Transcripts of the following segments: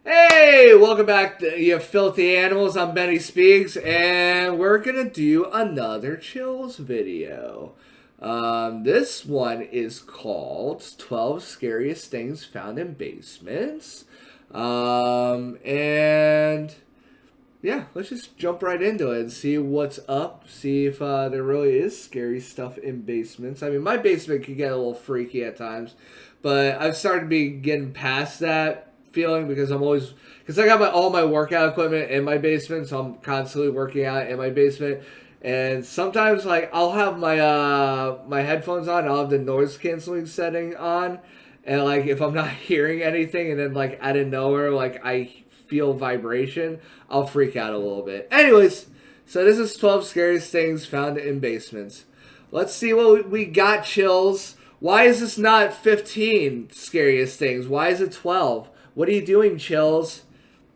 Hey, welcome back to you filthy animals. I'm Benny Speaks, and we're gonna do another chills video. This one is called 12 Scariest Things Found in Basements. And yeah, let's just jump right into it and see what's up. See if there really is scary stuff in basements. I mean, my basement can get a little freaky at times, but I've started to be getting past that feeling because I got all my workout equipment in my basement, so I'm constantly working out in my basement. And sometimes like I'll have my headphones on, I'll have the noise canceling setting on, and like if I'm not hearing anything, and then like out of nowhere like I feel vibration, I'll freak out a little bit. Anyways, so this is 12 scariest things found in basements. Let's see what we got, chills. Why is this not 15 scariest things? Why is it 12? What are you doing, chills?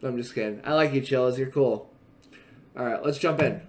I'm just kidding. I like you, chills. You're cool. Alright, let's jump in.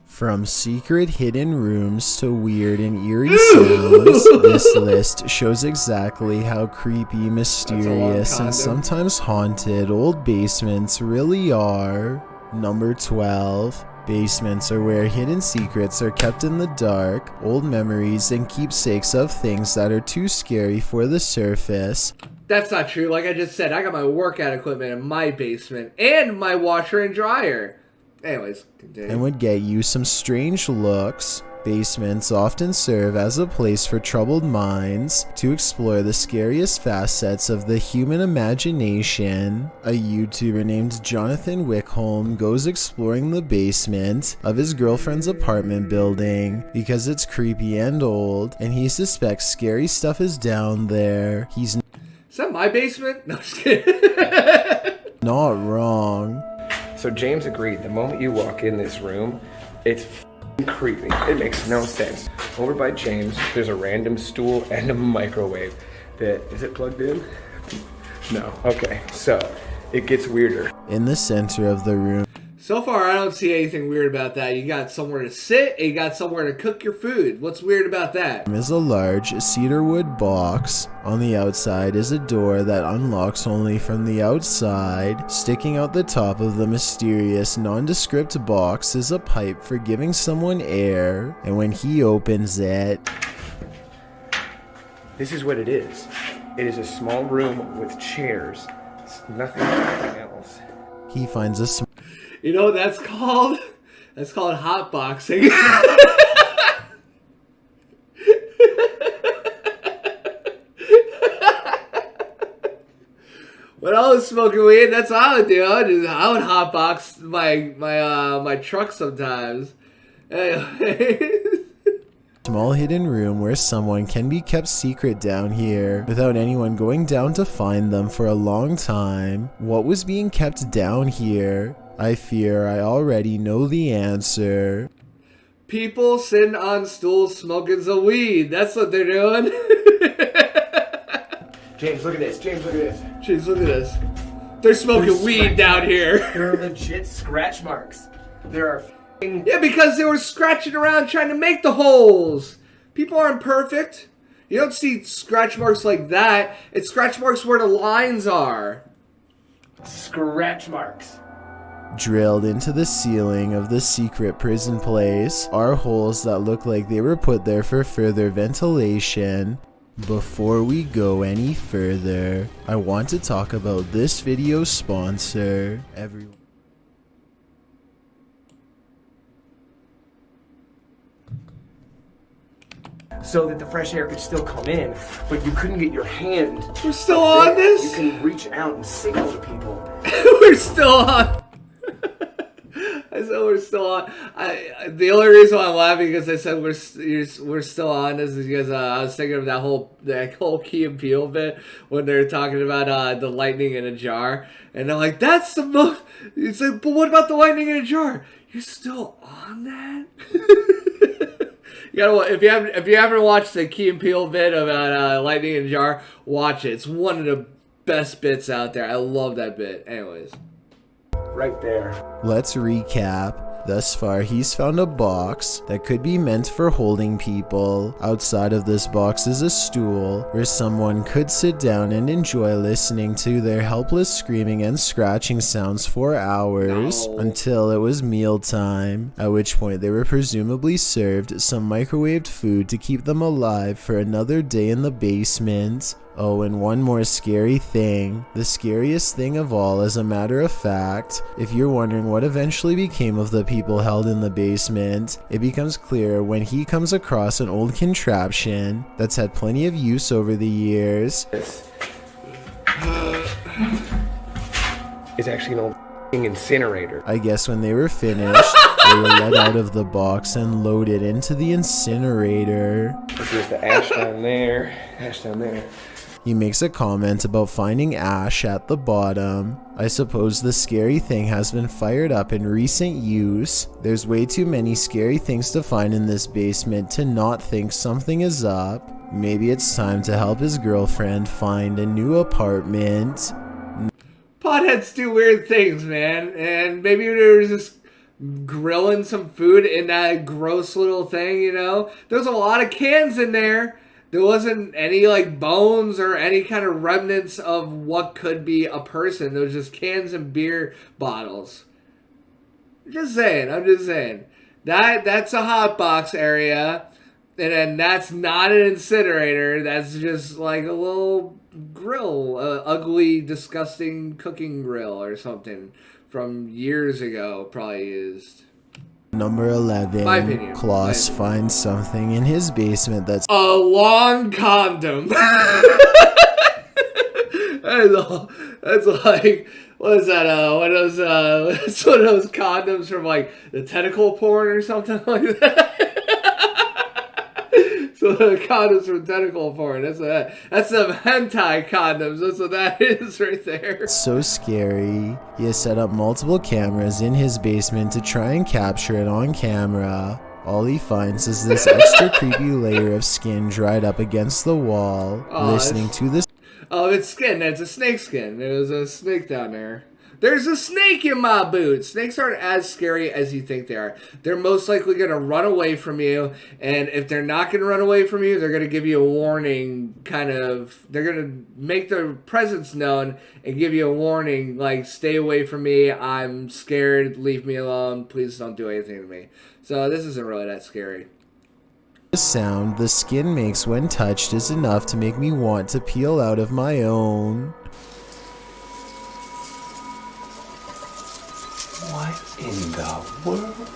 From secret hidden rooms to weird and eerie sounds, this list shows exactly how creepy, mysterious, and sometimes haunted old basements really are. Number 12. Basements are where hidden secrets are kept in the dark, old memories and keepsakes of things that are too scary for the surface. That's not true. Like I just said, I got my workout equipment in my basement and my washer and dryer. Anyways, continue. And would get you some strange looks. Basements often serve as a place for troubled minds to explore the scariest facets of the human imagination. A YouTuber named Jonathan Wickholm goes exploring the basement of his girlfriend's apartment building because it's creepy and old, and he suspects scary stuff is down there. He's Is that my basement? No, just kidding. not wrong. So James agreed. The moment you walk in this room, it's creepy. It makes no sense. Over by James, there's a random stool and a microwave. Is it plugged in? No. Okay. So it gets weirder. In the center of the room, So far, I don't see anything weird about that. You got somewhere to sit, and you got somewhere to cook your food. What's weird about that? is a large cedarwood box. On the outside is a door that unlocks only from the outside. Sticking out the top of the mysterious, nondescript box is a pipe for giving someone air, and when he opens it, This is what it is. It is a small room with chairs. It's nothing else. he finds a You know what that's called? That's called hotboxing. When I was smoking weed, that's what I would do. I would hotbox my truck sometimes. Anyway. small hidden room where someone can be kept secret down here without anyone going down to find them for a long time. What was being kept down here? I fear I already know the answer. People sitting on stools smoking some weed. That's what they're doing. James, look at this. James, look at this. Jeez, look at this. They're smoking weed down here. There are legit scratch marks. There are Yeah, because they were scratching around trying to make the holes. People aren't perfect. You don't see scratch marks like that. It's scratch marks where the lines are. scratch marks. Drilled into the ceiling of the secret prison place are holes that look like they were put there for further ventilation. Before we go any further, I want to talk about this video's sponsor, everyone. So that the fresh air could still come in, but you couldn't get your hand. We're still on this? You can reach out and signal to people. We're still on. I said we're still on. The only reason why I'm laughing because I said we're still on is because I was thinking of that whole Key and Peele bit when they're talking about the lightning in a jar, and they're like, "That's the most." It's like, but what about the lightning in a jar? You're still on that? You gotta, if you haven't watched the Key and Peele bit about lightning in a jar, watch it. It's one of the best bits out there. I love that bit. Anyways. Right there. Let's recap. Thus far, he's found a box that could be meant for holding people. Outside of this box is a stool where someone could sit down and enjoy listening to their helpless screaming and scratching sounds for hours until it was mealtime, at which point they were presumably served some microwaved food to keep them alive for another day in the basement. Oh, and one more scary thing. The scariest thing of all, as a matter of fact, if you're wondering what eventually became of the people held in the basement, it becomes clear when he comes across an old contraption that's had plenty of use over the years. This is actually an old incinerator. I guess when they were finished, they were let out of the box and loaded into the incinerator. There's the ash down there, ash down there. He makes a comment about finding ash at the bottom. I suppose the scary thing has been fired up in recent use. There's way too many scary things to find in this basement to not think something is up. Maybe it's time to help his girlfriend find a new apartment. Potheads do weird things, man. And maybe they were just grilling some food in that gross little thing, you know? There's a lot of cans in there. There wasn't any, like, bones or any kind of remnants of what could be a person. There was just cans and beer bottles. I'm just saying. That's a hot box area. And then that's not an incinerator. That's just, like, a little grill. Ugly, disgusting cooking grill or something from years ago, probably used. Number 11, My opinion. Klaus finds something in his basement that's A long condom. That's like, what is that? It's one of those condoms from like the tentacle porn or something like that. So the condoms from tentacle porn. That's some hentai condoms. That's what that is right there. so scary. He has set up multiple cameras in his basement to try and capture it on camera. All he finds is this extra creepy layer of skin dried up against the wall. Listening to this. Oh, it's skin. It's a snake skin. There was a snake down there. There's a snake in my boot. Snakes aren't as scary as you think they are. They're most likely going to run away from you. And if they're not going to run away from you, they're going to give you a warning, kind of. They're going to make their presence known and give you a warning, like, stay away from me. I'm scared. Leave me alone. Please don't do anything to me. So this isn't really that scary. The sound the skin makes when touched is enough to make me want to peel out of my own. What in the world?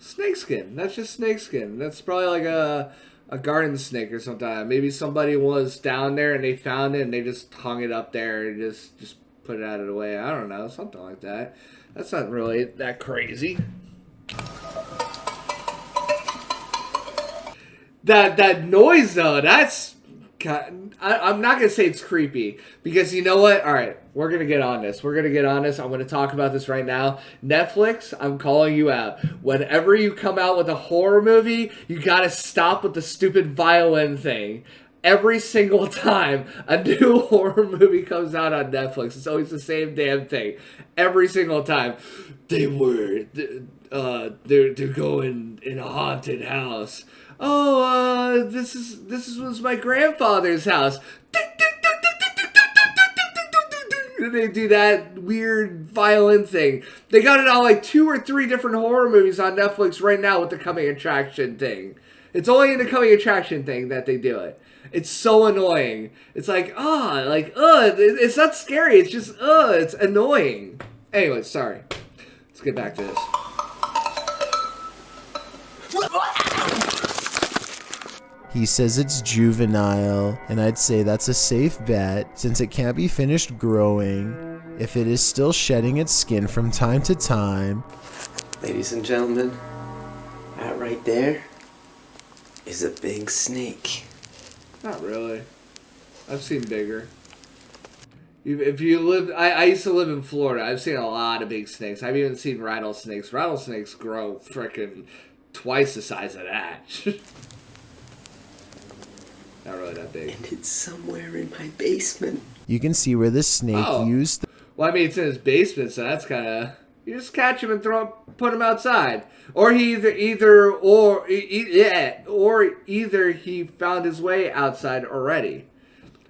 Snakeskin. That's just snakeskin. That's probably like a garden snake or something. Maybe somebody was down there and they found it and they just hung it up there and just put it out of the way. I don't know. Something like that. That's not really that crazy. That noise though, that's... I'm not going to say it's creepy, because you know what? All right, we're going to get on this. I'm going to talk about this right now. Netflix, I'm calling you out. Whenever you come out with a horror movie, you got to stop with the stupid violin thing. Every single time a new horror movie comes out on Netflix, it's always the same damn thing. Every single time. They're going in a haunted house. Oh, this was my grandfather's house. And they do that weird violin thing. They got it on like 2 or 3 different horror movies on Netflix right now with the coming attraction thing. It's only in the coming attraction thing that they do it. It's so annoying. It's like, it's not scary. It's just, it's annoying. Anyway, sorry. Let's get back to this. He says it's juvenile, and I'd say that's a safe bet since it can't be finished growing if it is still shedding its skin from time to time. Ladies and gentlemen, that right there is a big snake. Not really. I've seen bigger. If you live, I used to live in Florida. I've seen a lot of big snakes. I've even seen rattlesnakes. Rattlesnakes grow frickin' twice the size of that. Not really that big. And it's somewhere in my basement. You can see where the snake used. Well, I mean, it's in his basement, so that's kind of, You just catch him and put him outside, or he either he found his way outside already.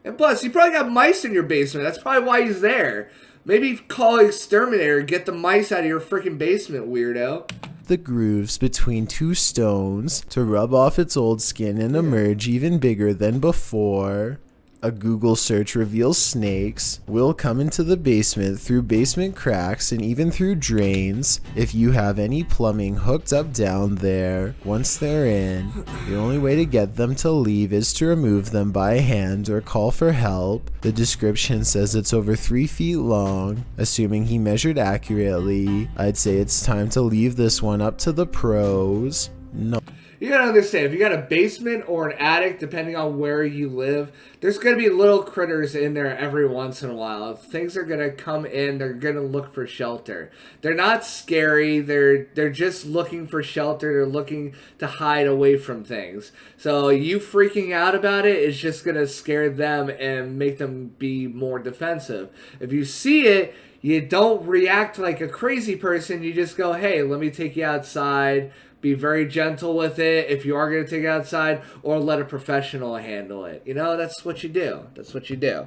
And plus, you probably got mice in your basement. That's probably why he's there. Maybe call exterminator, get the mice out of your freaking basement, weirdo. The grooves between two stones to rub off its old skin and emerge even bigger than before. A Google search reveals snakes will come into the basement through basement cracks and even through drains if you have any plumbing hooked up down there. Once they're in, the only way to get them to leave is to remove them by hand or call for help. The description says it's over 3 feet long. Assuming he measured accurately, I'd say it's time to leave this one up to the pros. No. You gotta understand, if you got a basement or an attic, depending on where you live, there's gonna be little critters in there every once in a while. Things are gonna come in, they're gonna look for shelter. They're not scary, they're just looking for shelter, they're looking to hide away from things. So you freaking out about it is just gonna scare them and make them be more defensive. If you see it, you don't react like a crazy person, you just go, hey, let me take you outside. Be very gentle with it if you are going to take it outside, or let a professional handle it. You know, that's what you do. That's what you do.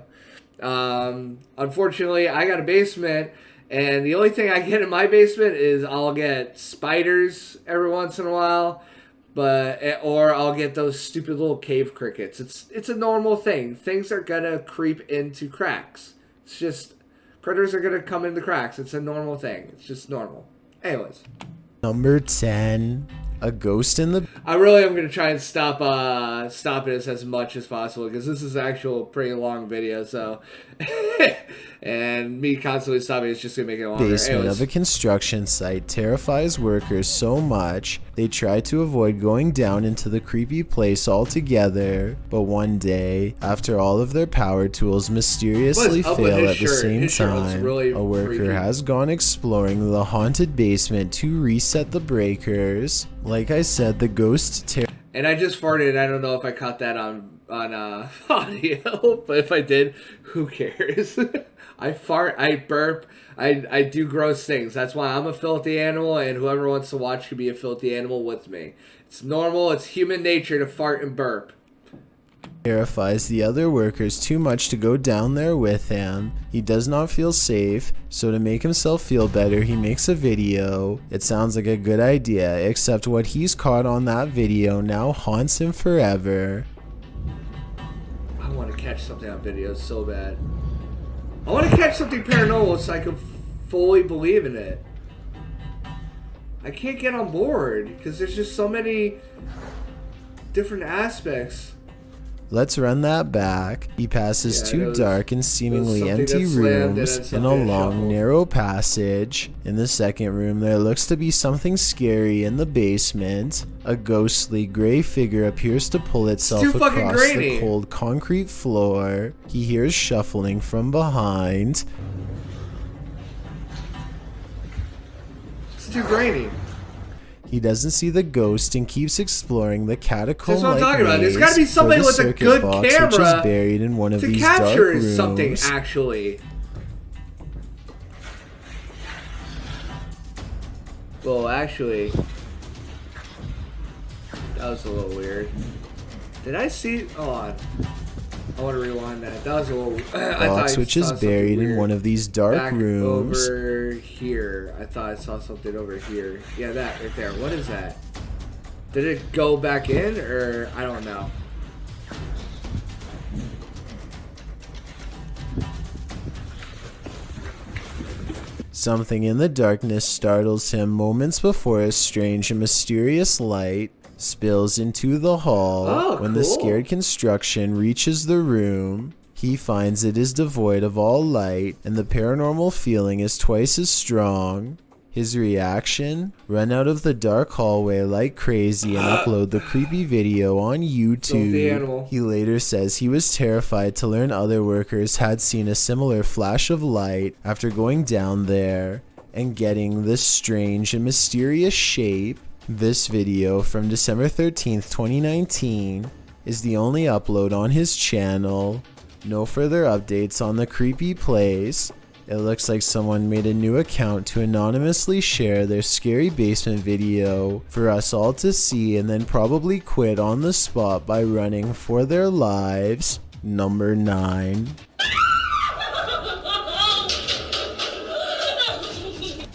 Unfortunately, I got a basement, and the only thing I get in my basement is I'll get spiders every once in a while, or I'll get those stupid little cave crickets. It's a normal thing. Things are going to creep into cracks. It's just, critters are going to come into cracks. It's a normal thing. It's just normal. Anyways. Number 10, a ghost in the... I really am going to try and stop this as much as possible, because this is actual pretty long video, so... and me constantly stopping is just going to make it longer. Basement of a construction site terrifies workers so much they try to avoid going down into the creepy place altogether. But one day, after all of their power tools mysteriously fail at the same time, really a worker freaky. has gone exploring the haunted basement to reset the breakers. Like I said, the ghost And I just farted. I don't know if I caught that on audio, but if I did, who cares? I fart, I burp, I do gross things. That's why I'm a filthy animal, and whoever wants to watch can be a filthy animal with me. It's normal, it's human nature to fart and burp. terrifies the other workers too much to go down there with him. He does not feel safe, so to make himself feel better, he makes a video. It sounds like a good idea, except what he's caught on that video now haunts him forever. I want to catch something on video so bad. I want to catch something paranormal so I can fully believe in it. I can't get on board because there's just so many different aspects. Let's run that back. He passes two dark and seemingly something empty that slammed rooms and in a something that long, shuffled. narrow passage. In the second room, there looks to be something scary in the basement. A ghostly gray figure appears to pull itself too fucking across the grainy. cold concrete floor. He hears shuffling from behind. It's too grainy. He doesn't see the ghost and keeps exploring the catacomb. That's what I'm talking about. There's gotta be somebody with a good which is camera buried in one of to these dark capture rooms. something, actually. Well, actually, that was a little weird. Did I see? Hold on. I want to rewind that. That was a little. I thought Box I which saw is something buried in weird. one of these dark Back rooms. over here. I thought I saw something over here. Yeah, that right there. What is that? Did it go back in, or I don't know. Something in the darkness startles him moments before a strange and mysterious light spills into the hall. Oh, when the cool. scared construction reaches the room, he finds it is devoid of all light, and the paranormal feeling is twice as strong. His reaction? Run out of the dark hallway like crazy and upload the creepy video on Filthy animal. YouTube. He later says he was terrified to learn other workers had seen a similar flash of light after going down there and getting this strange and mysterious shape. This video from December 13th, 2019 is the only upload on his channel. No further updates on the creepy place, It looks like someone made a new account to anonymously share their scary basement video for us all to see and then probably quit on the spot by running for their lives. Number 9.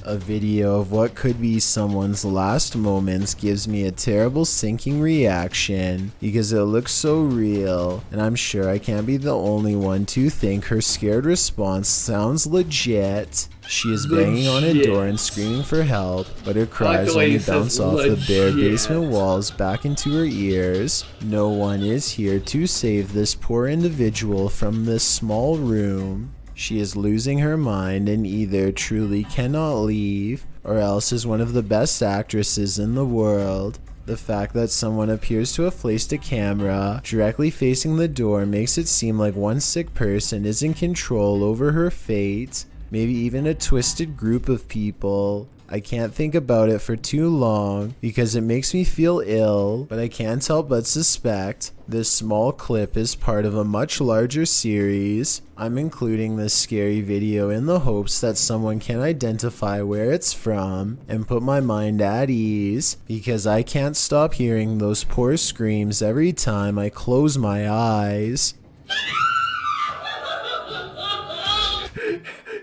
A video of what could be someone's last moments gives me a terrible sinking reaction because it looks so real, and I'm sure I can't be the only one to think her scared response sounds legit. She is banging on a door and screaming for help, but her cries only bounce off the bare basement walls back into her ears. No one is here to save this poor individual from this small room. She is losing her mind and either truly cannot leave or else is one of the best actresses in the world. The fact that someone appears to have placed a camera directly facing the door makes it seem like one sick person is in control over her fate, maybe even a twisted group of people. I can't think about it for too long because it makes me feel ill, but I can't help but suspect this small clip is part of a much larger series. I'm including this scary video in the hopes that someone can identify where it's from and put my mind at ease because I can't stop hearing those poor screams every time I close my eyes.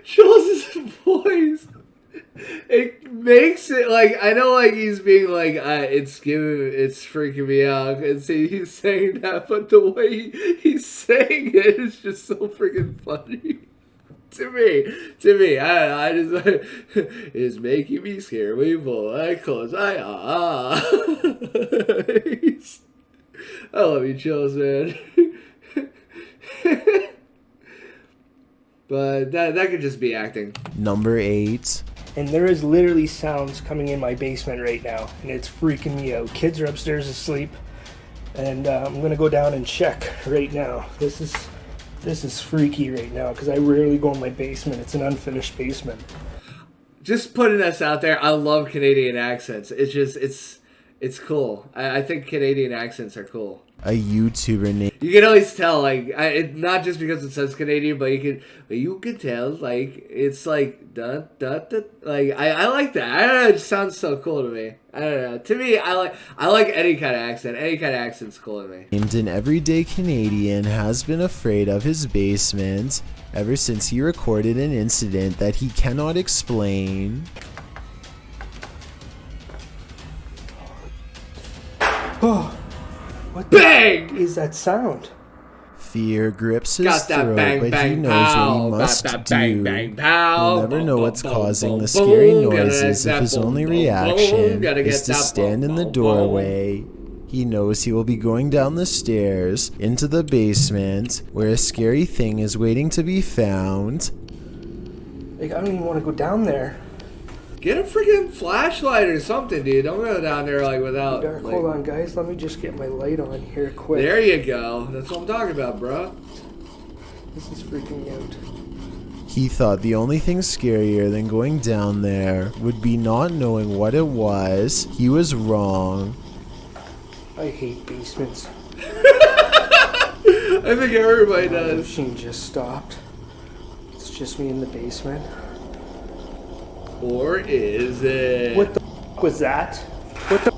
Jules' voice. It makes it like, I know like he's being like, it's freaking me out and see he's saying that, but the way he's saying it is just so freaking funny to me. I just it's making me scared. We both I close my eyes. I love you, Jules, man. But that could just be acting. Number 8. And there is literally sounds coming in my basement right now, and it's freaking me out. Kids are upstairs asleep, and I'm gonna go down and check right now. This is freaky right now because I rarely go in my basement. It's an unfinished basement. Just putting us out there. I love Canadian accents. It's cool. I think Canadian accents are cool. A YouTuber named... You can always tell, like, not just because it says Canadian, but you can tell, like, it's like, da, da, da, like, I like that. I don't know, it just sounds so cool to me. I don't know. To me, I like any kind of accent. Any kind of accent's cool to me. Named an everyday Canadian has been afraid of his basement ever since he recorded an incident that he cannot explain. Oh. What the Bang! Is that sound? Fear grips his Got that throat, bang, but bang, he knows pow. what he must Got that do. bang, bang, pow. He'll never know what's Boom, causing boom, the boom, scary boom. noises if his only reaction Gotta is get to that stand in the boom, boom, boom. doorway. He knows he will be going down the stairs into the basement where a scary thing is waiting to be found. Like, I don't even want to go down there. Get a freaking flashlight or something, dude. Don't go down there like without. Dark, like, hold on, guys. Let me just get my light on here quick. There you go. That's what I'm talking about, bro. This is freaking me out. He thought the only thing scarier than going down there would be not knowing what it was. He was wrong. I hate basements. I think everybody The does. machine just stopped. It's just me in the basement. Or is it? What the was that? What the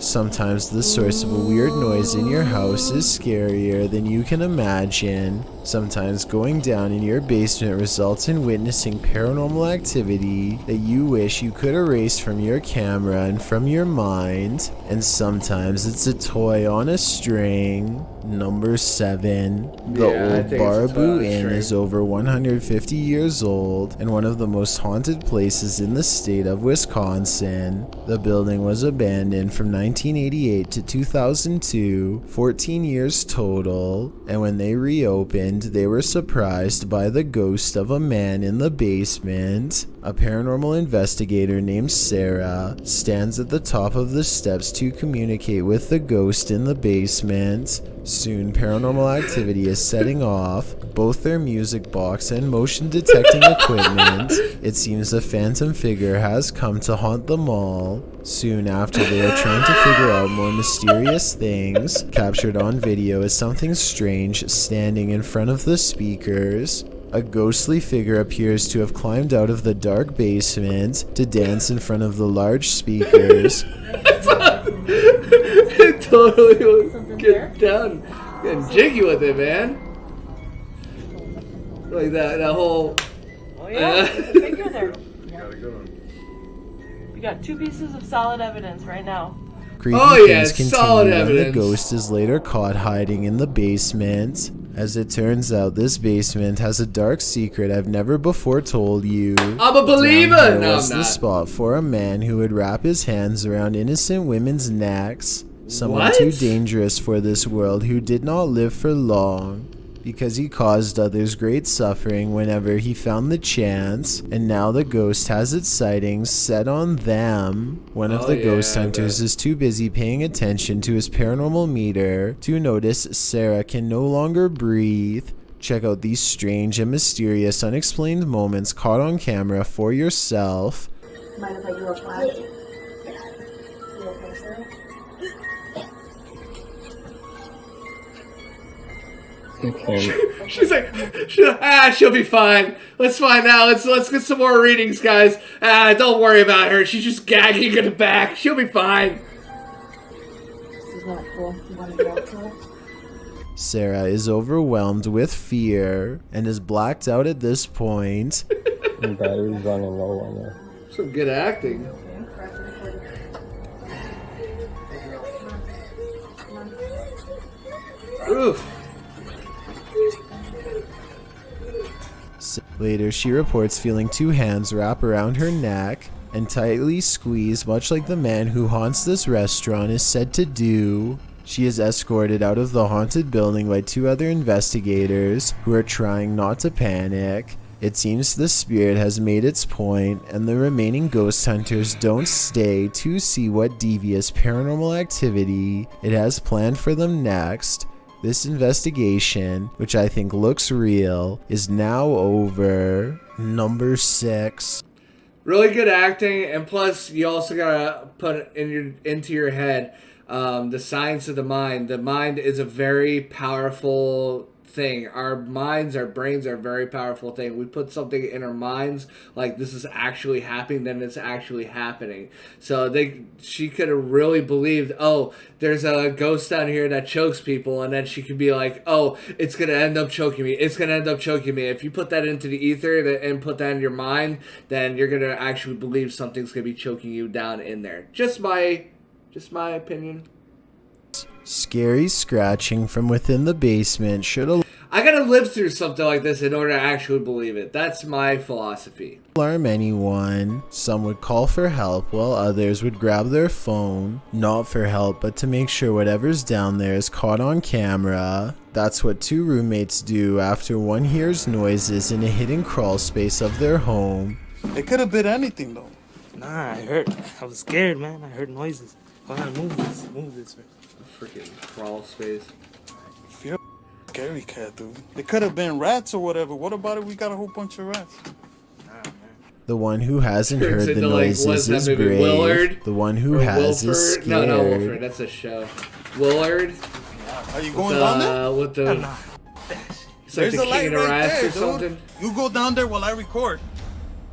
Sometimes the source of a weird noise in your house is scarier than you can imagine. Sometimes going down in your basement results in witnessing paranormal activity that you wish you could erase from your camera and from your mind. And sometimes it's a toy on a string. Number 7. The Yeah, I old think it's a toy on Baraboo a Inn string. is over 150 years old and one of the most haunted places in the state of Wisconsin. The building was abandoned from 1988 to 2002, 14 years total, and when they reopened, they were surprised by the ghost of a man in the basement. A paranormal investigator named Sarah stands at the top of the steps to communicate with the ghost in the basement. Soon, paranormal activity is setting off, both their music box and motion detecting equipment. It seems a phantom figure has come to haunt them all. Soon after, they are trying to figure out more mysterious things. Captured on video is something strange standing in front of the speakers. A ghostly figure appears to have climbed out of the dark basement to dance in front of the large speakers. It totally was getting down, getting jiggy with it, man. Like that whole. Oh yeah, there's a figure there. We got 2 pieces of solid evidence right now. Creepy Oh, yeah, things solid continue when the evidence. ghost is later caught hiding in the basement. As it turns out, this basement has a dark secret I've never before told you. I'm a believer! Down here No, was I'm the not. spot for a man who would wrap his hands around innocent women's necks. Someone What? too dangerous for this world who did not live for long, because he caused others great suffering whenever he found the chance, and now the ghost has its sightings set on them. One of Oh, the yeah, ghost I hunters bet. is too busy paying attention to his paranormal meter to notice Sarah can no longer breathe. Check out these strange and mysterious unexplained moments caught on camera for yourself. Mind if I do a flash? You okay, sir? She's like, she'll be fine. Let's find out. Let's get some more readings, guys. Don't worry about her. She's just gagging in the back. She'll be fine. This is not cool. You want to get outside? Sarah is overwhelmed with fear and is blacked out at this point. Battery's running low on there. Some good acting. Oof. Later, she reports feeling 2 hands wrap around her neck and tightly squeeze, much like the man who haunts this restaurant is said to do. She is escorted out of the haunted building by 2 other investigators who are trying not to panic. It seems the spirit has made its point, and the remaining ghost hunters don't stay to see what devious paranormal activity it has planned for them next. This investigation, which I think looks real, is now over. Number 6. Really good acting, and plus you also gotta put into your head the science of the mind. The mind is a very powerful thing. Our minds, our brains are a very powerful thing. We put something in our minds like this is actually happening, then it's actually happening. So she could have really believed, oh, there's a ghost down here that chokes people, and then she could be like, oh, it's gonna end up choking me. It's gonna end up choking me. If you put that into the ether and put that in your mind, then you're gonna actually believe something's gonna be choking you down in there. Just my opinion. Scary scratching from within the basement should I gotta live through something like this in order to actually believe it. That's my philosophy. alarm anyone. Some would call for help while others would grab their phone, not for help but to make sure whatever's down there is caught on camera. That's what 2 roommates do after one hears noises in a hidden crawl space of their home. It could have been anything though. Nah, I heard. I was scared, man. I heard noises. Hold on, move this first. Freaking crawl space. You're a scary cat, dude. It could have been rats or whatever. What about it? We got a whole bunch of rats. The one who hasn't Turns heard the into, like, what's noises that is movie, brave. Willard? The one who Or has is Wilford? scared. No, Wilford. That's a show. Willard. Are you going down there? With the. Nah. It's like There's the a light king of right rats there, or something. dude. You go down there while I record.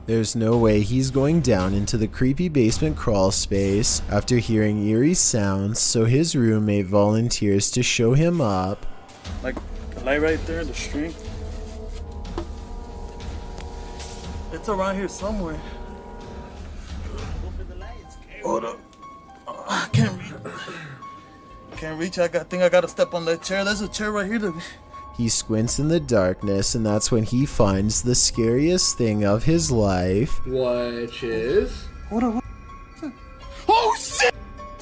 There's no way he's going down into the creepy basement crawl space after hearing eerie sounds, so his roommate volunteers to show him up. Like the light right there, the string. It's around here somewhere. Hold up. I can't reach. Can't reach. I think I gotta step on that chair. There's a chair right here. He squints in the darkness, and that's when he finds the scariest thing of his life. Which is. Hold up. Oh shit!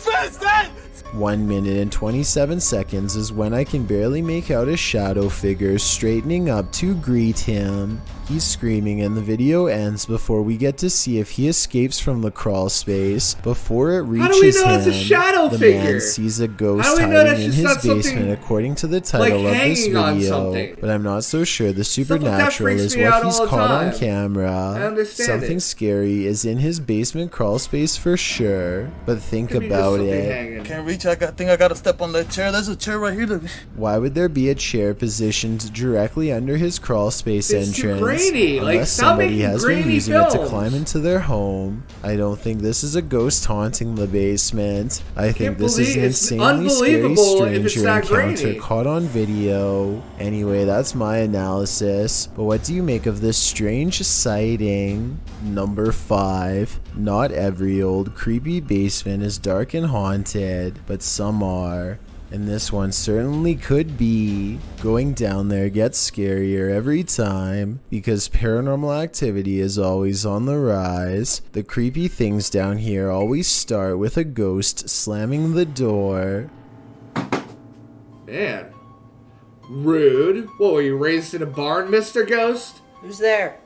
What's that? 1 minute and 27 seconds is when I can barely make out a shadow figure straightening up to greet him. He's screaming and the video ends before we get to see if he escapes from the crawl space. Before it reaches How do we know him, it's a shadow the figure? man sees a How ghost do we know that's hiding in just his not something, basement according to the title like, of this hanging on video. something? But I'm not so sure the Stuff like that supernatural freaks is me what out he's all the caught on time. camera. I understand Something it. scary is in his basement crawl space for sure. But think Could be just about something it. hanging. Can't reach. I think I gotta step on that chair. There's a chair right here. Why would there be a chair positioned directly under his crawl space It's too entrance grainy. Like, unless stop somebody making has been grainy using it to films. climb into their home? I don't think this is a ghost haunting the basement. I think this is an It's insanely scary unbelievable if it's stranger that encounter grainy. caught on video. Anyway, that's my analysis. But what do you make of this strange sighting? Number 5. Not every old creepy basement is dark and haunted, but some are. And this one certainly could be. Going down there gets scarier every time because paranormal activity is always on the rise. The creepy things down here always start with a ghost slamming the door. Man. Rude. What, were you raised in a barn, Mr. Ghost? Who's there?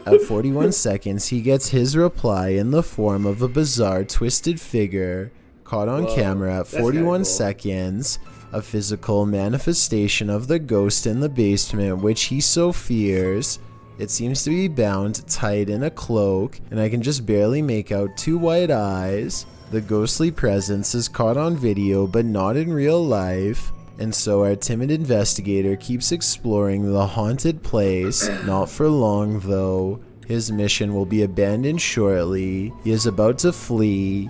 At 41 seconds, he gets his reply in the form of a bizarre twisted figure caught on camera at 41 cool. seconds. A physical manifestation of the ghost in the basement, which he so fears. It seems to be bound tight in a cloak, and I can just barely make out 2 white eyes. The ghostly presence is caught on video, but not in real life. And so our timid investigator keeps exploring the haunted place. Not for long, though. His mission will be abandoned shortly. He is about to flee.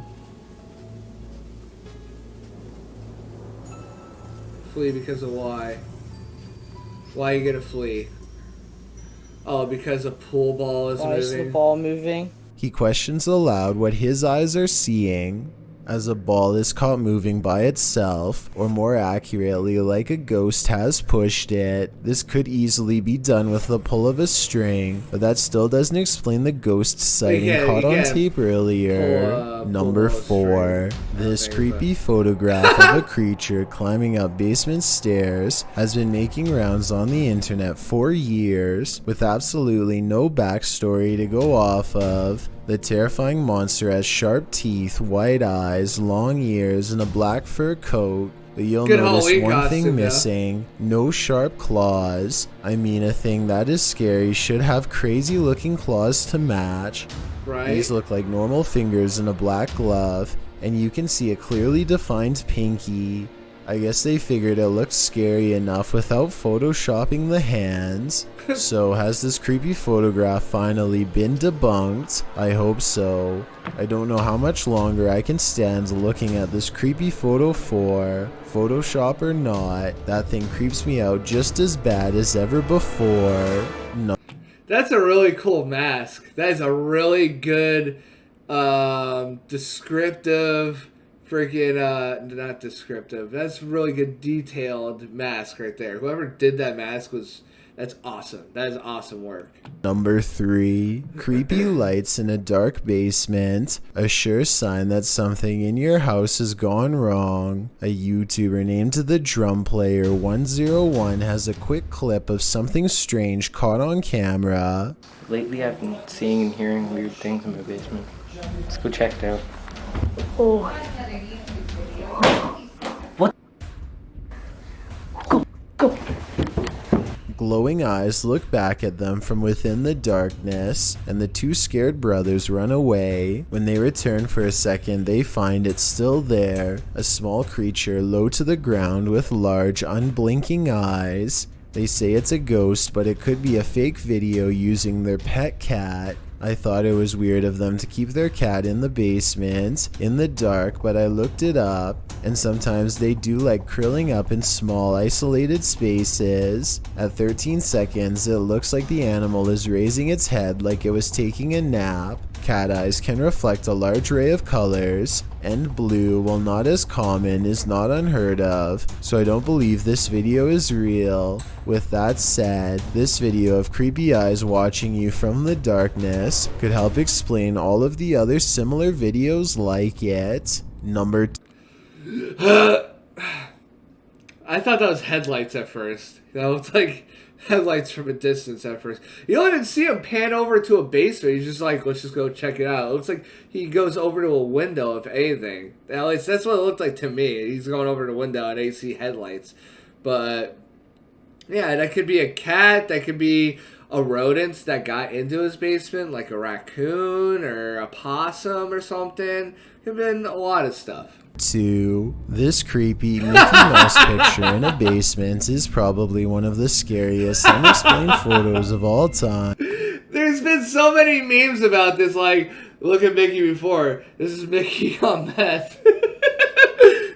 Flee because of why? Why are you gonna flee? Oh, because a pool ball is Why is the moving. ball moving? He questions aloud what his eyes are seeing as a ball is caught moving by itself, or more accurately, like a ghost has pushed it. This could easily be done with the pull of a string, but that still doesn't explain the ghost sighting caught on tape earlier. Number 4. This creepy photograph of a creature climbing up basement stairs has been making rounds on the internet for years, with absolutely no backstory to go off of. The terrifying monster has sharp teeth, white eyes, long ears, and a black fur coat. But you'll Good notice Halloween one costume, thing though. missing. No sharp claws. I mean, a thing that is scary should have crazy looking claws to match. Right? These look like normal fingers in a black glove, and you can see a clearly defined pinky. I guess they figured it looked scary enough without photoshopping the hands. So has this creepy photograph finally been debunked? I hope so. I don't know how much longer I can stand looking at this creepy photo for. Photoshop or not, that thing creeps me out just as bad as ever before. No. That's a really cool mask. That is a really good, descriptive, freaking, not descriptive. That's a really good detailed mask right there. Whoever did that mask that's awesome. That is awesome work. Number 3. Creepy lights in a dark basement. A sure sign that something in your house has gone wrong. A YouTuber named The Drum Player 101 has a quick clip of something strange caught on camera. Lately, I've been seeing and hearing weird things in my basement. Let's go check it out. Oh. Glowing eyes look back at them from within the darkness, and the 2 scared brothers run away. When they return for a second, they find it still there, a small creature low to the ground with large, unblinking eyes. They say it's a ghost, but it could be a fake video using their pet cat. I thought it was weird of them to keep their cat in the basement, in the dark, but I looked it up, and sometimes they do like curling up in small, isolated spaces. At 13 seconds, it looks like the animal is raising its head like it was taking a nap. Cat eyes can reflect a large array of colors, and blue, while not as common, is not unheard of, so I don't believe this video is real. With that said, this video of creepy eyes watching you from the darkness could help explain all of the other similar videos like it. Number 2. I thought that was headlights at first. That looked like headlights from a distance at first. You don't even see him pan over to a basement. He's just like, let's just go check it out. It looks like he goes over to a window, if anything. At least that's what it looked like to me. He's going over to the window and AC headlights. But yeah, that could be a cat. That could be a rodent that got into his basement, like a raccoon or a possum or something. Could have been a lot of stuff. 2. This creepy Mickey Mouse picture in a basement is probably one of the scariest unexplained photos of all time. There's been so many memes about this, like, look at Mickey before. This is Mickey on meth.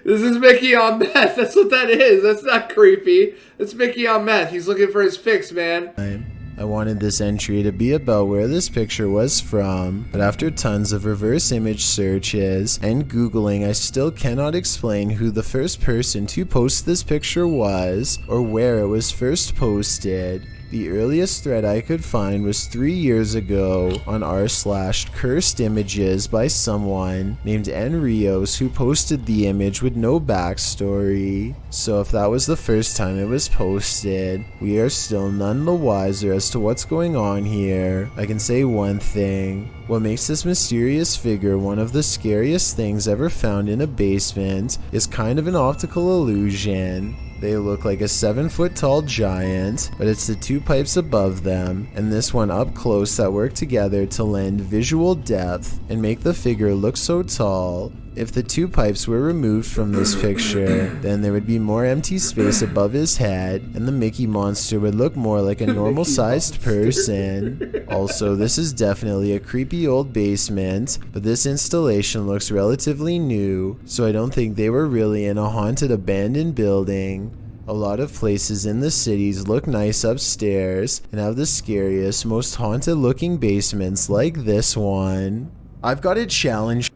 This is Mickey on meth. That's what that is. That's not creepy. It's Mickey on meth. He's looking for his fix, man. I wanted this entry to be about where this picture was from, but after tons of reverse image searches and Googling, I still cannot explain who the first person to post this picture was or where it was first posted. The earliest thread I could find was 3 years ago on r/cursed images by someone named N Rios, who posted the image with no backstory. So if that was the first time it was posted, we are still none the wiser as to what's going on here. I can say one thing. What makes this mysterious figure one of the scariest things ever found in a basement is kind of an optical illusion. They look like a 7-foot tall giant, but it's the 2 pipes above them and this one up close that work together to lend visual depth and make the figure look so tall. If the 2 pipes were removed from this picture, then there would be more empty space above his head and the Mickey monster would look more like a normal sized person. Also, this is definitely a creepy old basement, but this installation looks relatively new, so I don't think they were really in a haunted abandoned building. A lot of places in the cities look nice upstairs and have the scariest, most haunted looking basements like this one. I've got a challenge.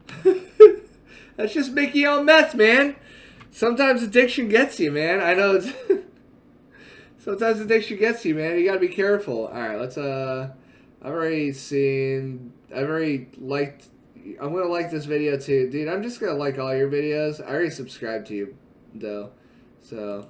That's just Mickey on meth, man. Sometimes addiction gets you, man. I know it's... Sometimes addiction gets you, man. You gotta be careful. Alright, let's, I've already liked... I'm gonna like this video, too. Dude, I'm just gonna like all your videos. I already subscribed to you, though. So...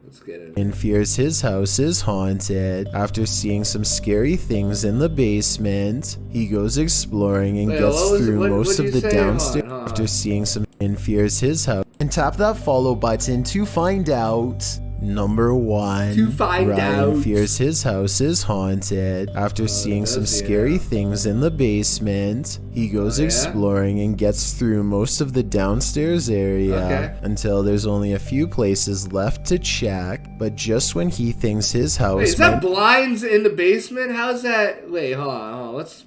let's get it. And fears his house is haunted. After seeing some scary things in the basement, he goes exploring and gets through most of the downstairs. After seeing some and fears his house. And tap that follow button to find out. Number 1. Ryan fears his house is haunted. After seeing some scary things in the basement, he goes exploring and gets through most of the downstairs area until there's only a few places left to check. But just when he thinks his house... Wait, is that blinds in the basement? How's that? Wait, hold on. Let's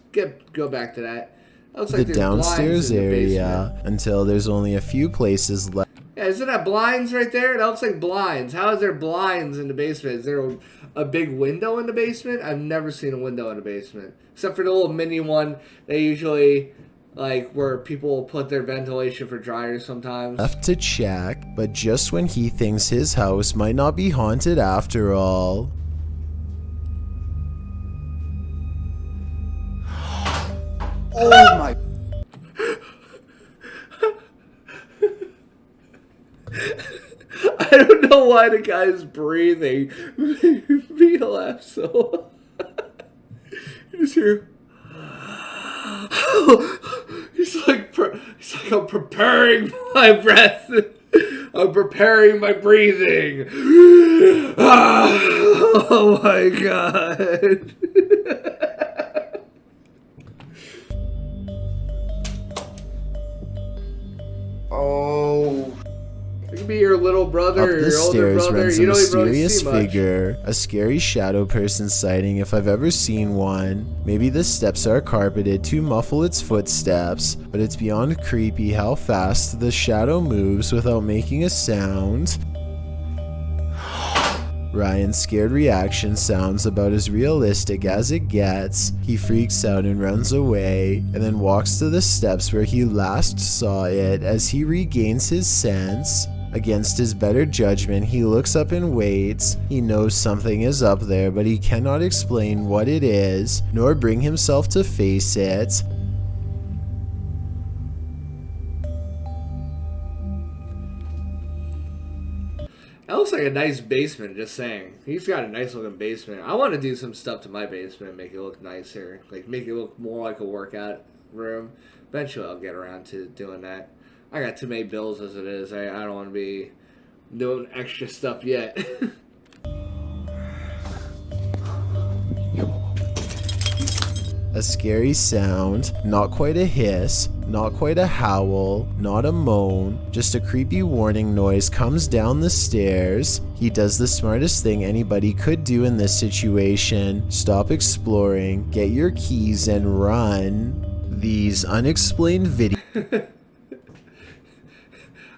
go back to that. Looks like the downstairs area until there's only a few places left. Yeah, isn't that blinds right there? That looks like blinds. How is there blinds in the basement? Is there a big window in the basement? I've never seen a window in the basement. Except for the little mini one they usually, like, where people put their ventilation for dryers sometimes. Left to check, but just when he thinks his house might not be haunted after all. Oh my... I don't know why the guy's breathing made me laugh so. You just hear. He's like I'm preparing my breath. I'm preparing my breathing. Oh my god. Oh. It could be your little brother Up or the your older stairs brother. runs You a don't even really mysterious see much. figure, a scary shadow person sighting if I've ever seen one. Maybe the steps are carpeted to muffle its footsteps, but it's beyond creepy how fast the shadow moves without making a sound. Ryan's scared reaction sounds about as realistic as it gets. He freaks out and runs away, and then walks to the steps where he last saw it as he regains his sense. Against his better judgment, he looks up and waits. He knows something is up there, but he cannot explain what it is, nor bring himself to face it. That looks like a nice basement, just saying. He's got a nice looking basement. I want to do some stuff to my basement and make it look nicer. Like, make it look more like a workout room. Eventually I'll get around to doing that. I got too many bills as it is. I don't want to be doing extra stuff yet. A scary sound, not quite a hiss, not quite a howl, not a moan, just a creepy warning noise comes down the stairs. He does the smartest thing anybody could do in this situation. Stop exploring, get your keys and run. These unexplained videos.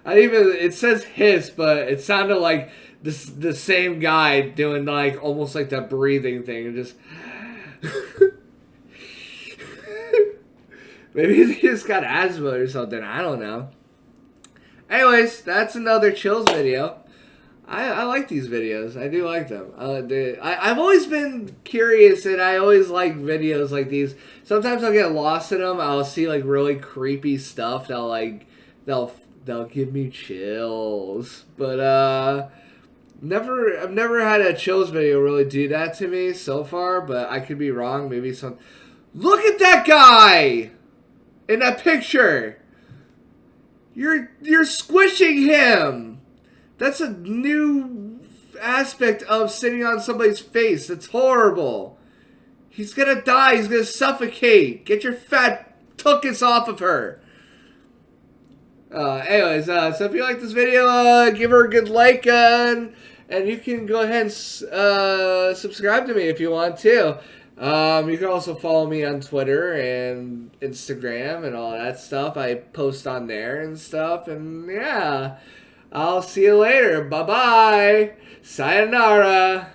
It says hiss, but it sounded like the same guy doing like almost like that breathing thing and just maybe he just got asthma or something. I don't know. Anyways, that's another chills video. I like these videos. I do like them. I've always been curious, and I always like videos like these. Sometimes I'll get lost in them. I'll see like really creepy stuff they'll give me chills. But I've never had a chills video really do that to me so far. But I could be wrong. Maybe some. Look at that guy in that picture. You're squishing him. That's a new aspect of sitting on somebody's face. It's horrible. He's gonna die. He's gonna suffocate. Get your fat tuchus off of her. Anyways, so if you like this video, give her a good like, and you can go ahead and subscribe to me if you want to. You can also follow me on Twitter and Instagram and all that stuff. I post on there and stuff, and yeah. I'll see you later. Bye-bye. Sayonara.